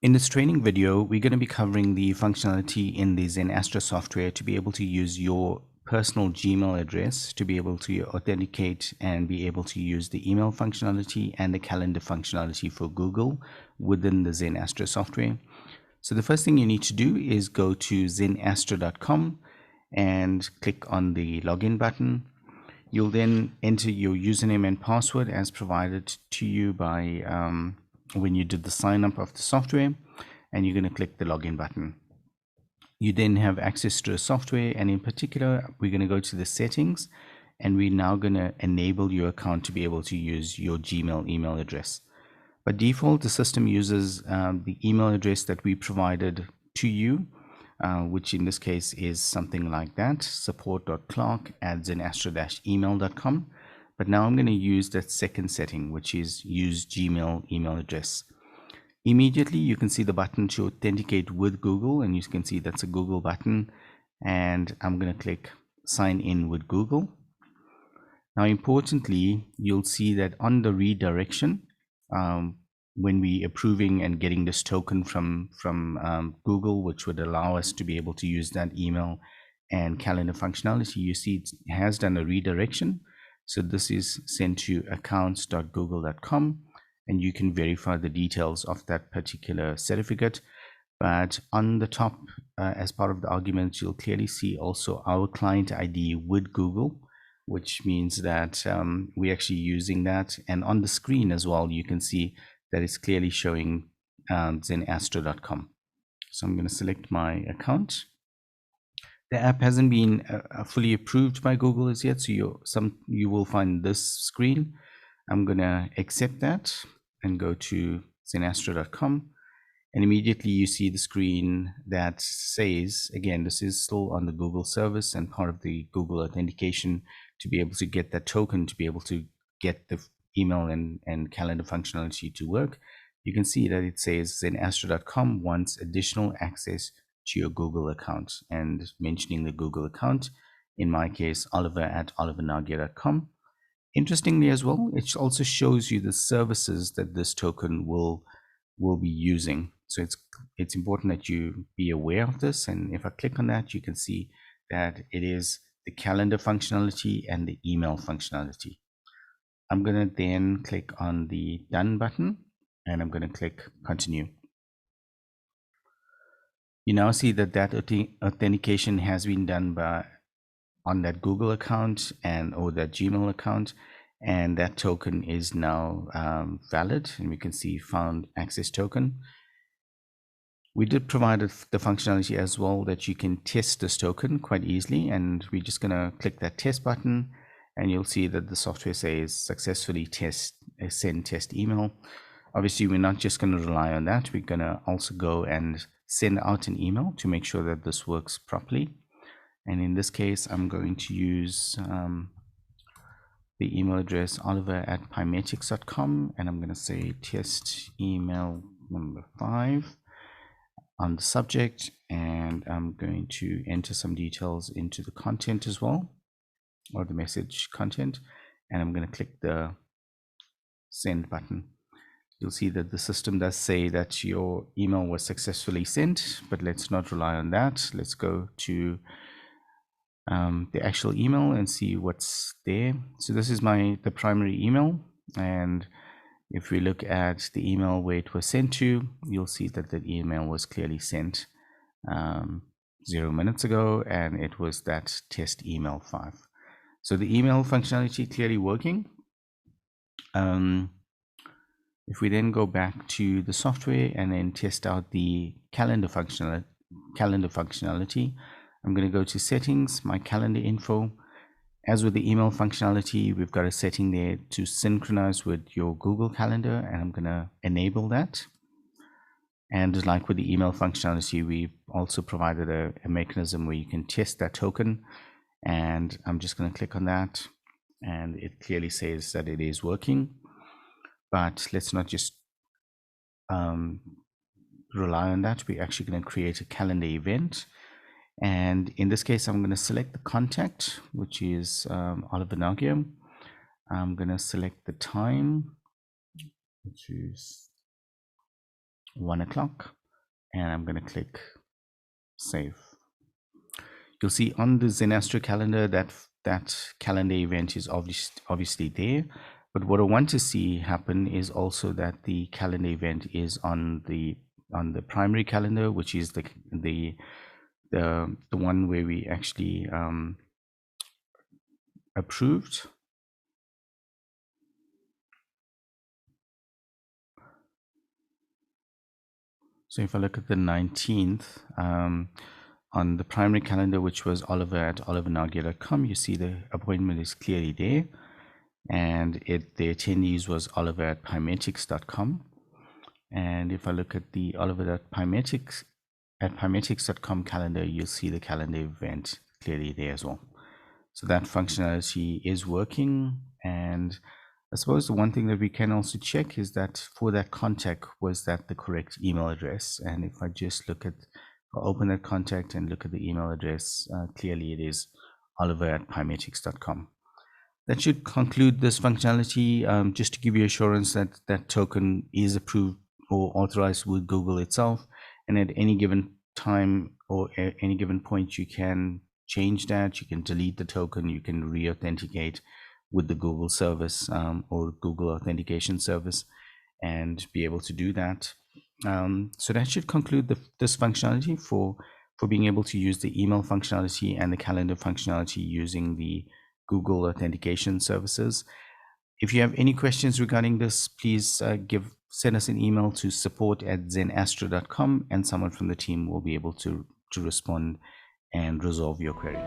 In this training video, we're going to be covering the functionality in the XenAstra software to be able to use your personal Gmail address to be able to authenticate and be able to use the email functionality and the calendar functionality for Google within the XenAstra software. So the first thing you need to do is go to XenAstra.com and click on the login button. You'll then enter your username and password as provided to you by when you did the sign up of the software, and you're going to click the login button. You then have access to the software, and in particular, we're going to go to the settings, and we're now going to enable your account to be able to use your Gmail email address. By default, the system uses the email address that we provided to you, which in this case is something like that, support.clark@xenastra-email.com. But now I'm going to use that second setting, which is use Gmail email address. Immediately, you can see the button to authenticate with Google, and you can see that's a Google button. And I'm going to click sign in with Google. Now, importantly, you'll see that on the redirection, when we approving and getting this token from Google, which would allow us to be able to use that email and calendar functionality, you see it has done a redirection. So this is sent to accounts.google.com, and you can verify the details of that particular certificate. But on the top, as part of the argument, you'll clearly see also our client ID with Google, which means that we're actually using that. And on the screen as well, you can see that it's clearly showing XenAstra.com. So I'm going to select my account. The app hasn't been fully approved by Google as yet, so you will find this screen. I'm going to accept that and go to XenAstra.com. And immediately you see the screen that says, again, this is still on the Google service and part of the Google authentication to be able to get that token, to be able to get the email and calendar functionality to work. You can see that it says XenAstra.com wants additional access to your Google account, and mentioning the Google account, in my case, oliver@olivernagia.com. Interestingly as well, it also shows you the services that this token will be using. So it's important that you be aware of this. And if I click on that, you can see that it is the calendar functionality and the email functionality. I'm going to then click on the done button, and I'm going to click continue. You now see that authentication has been done on that Google account or that Gmail account, and that token is now valid, and we can see found access token. We did provide the functionality as well that you can test this token quite easily, and we're just going to click that test button, and you'll see that the software says successfully send test email. Obviously, we're not just going to rely on that. We're going to also go and send out an email to make sure that this works properly. And in this case, I'm going to use the email address oliver@pymetics.com, and I'm going to say test email number 5 on the subject, and I'm going to enter some details into the content as well, or the message content, and I'm going to click the send button. You'll see that the system does say that your email was successfully sent, but let's not rely on that. Let's go to the actual email and see what's there. So this is the primary email, and if we look at the email where it was sent to, you'll see that the email was clearly sent 0 minutes ago, and it was that test email 5. So the email functionality clearly working. If we then go back to the software and then test out the calendar functionality, I'm going to go to settings, my calendar info. As with the email functionality, we've got a setting there to synchronize with your Google Calendar, and I'm going to enable that. And like with the email functionality, we also provided a mechanism where you can test that token, and I'm just going to click on that, and it clearly says that it is working. But let's not just rely on that. We're actually going to create a calendar event. And in this case, I'm going to select the contact, which is Oliver Nagia. I'm going to select the time, which is 1 o'clock, and I'm going to click save. You'll see on the XenAstra calendar that calendar event is obviously there. But what I want to see happen is also that the calendar event is on the primary calendar, which is the one where we actually approved. So if I look at the 19th, on the primary calendar, which was Oliver at olivernagia.com, you see the appointment is clearly there. And the attendees was Oliver at pymetics.com. And if I look at the Oliver.pymetics.com calendar, you'll see the calendar event clearly there as well. So that functionality is working. And I suppose the one thing that we can also check is that for that contact, was that the correct email address? And if I just open that contact and look at the email address, clearly it is Oliver at pymetics.com. That should conclude this functionality. Just to give you assurance that that token is approved or authorized with Google itself, and at any given time or at any given point, you can change that. You can delete the token. You can re-authenticate with the Google service or Google authentication service, and be able to do that. So that should conclude this functionality for being able to use the email functionality and the calendar functionality using the Google authentication services. If you have any questions regarding this, please send us an email to support@XenAstra.com, and someone from the team will be able to respond and resolve your query.